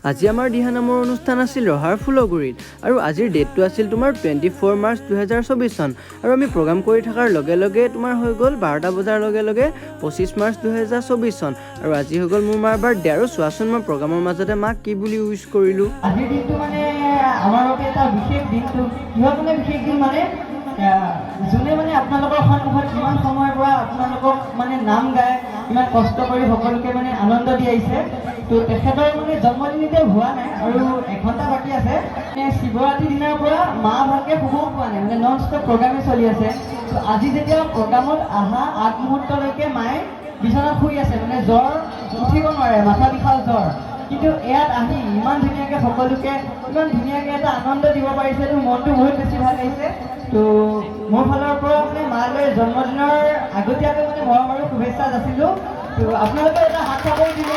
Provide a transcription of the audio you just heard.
আজি আমাৰ দিহানামৰ অনুষ্ঠান আছিল ৰহাৰ ফুলগুৰিত আৰু আজিৰ ডেটটো আছিল তোমাৰ 24 মাৰ্চ 2024 চন আৰু আমি প্ৰগ্ৰাম কৰি থকাৰ লগে লগে তোমাৰ হৈ গ'ল 12টা বজাৰ লগে লগে 25 মাৰ্চ 2024 চন আৰু আজি হৈ গ'ল মোৰ মাৰ বাৰ্থডে আৰু চোৱাচোন মই প্ৰগ্ৰামৰ মাজতে মাক কি বুলি উইশ কৰিলোঁ। আজিৰ দিনটো মানে আমাৰ বাবে এটা বিশেষ দিনটো কিহৰ মানে বিশেষ দিন মানে যোনে মানে আপোনালোকৰ সন্মুখত কিমান সময়ৰ পৰা আপোনালোকক মানে নাম গায় ইমান কষ্ট কৰি সকলোকে মানে আনন্দ দি আহিছে। তো তেখেতৰ মানে জন্মদিনতে হোৱা নাই আৰু এঘণ্টা বাকী আছে। শিৱৰাত্ৰিৰ দিনাৰ পৰা মা ভালকৈ শুবও পোৱা নাই, মানে নন ষ্টপ প্ৰগ্ৰামে চলি আছে। তো আজি যেতিয়া প্ৰগ্ৰামত অহা আগমুহূৰ্তলৈকে মায়ে বিচনাত শুই আছে, মানে জ্বৰ উঠিব নোৱাৰে, মাথা বিষাল জ্বৰ। কিন্তু ইয়াত আহি ইমান ধুনীয়াকৈ সকলোকে ইমান ধুনীয়াকৈ এটা আনন্দ দিব পাৰিছে, তো মনটো বহুত বেছি ভাল লাগিছে। তো মোৰ ফালৰ পৰা মানে মালৈ জন্মদিনৰ আগতীয়াকৈ মানে মৰম আৰু শুভেচ্ছা যাচিলোঁ। তো আপোনালোকে এটা হাত চাপৰি দিব।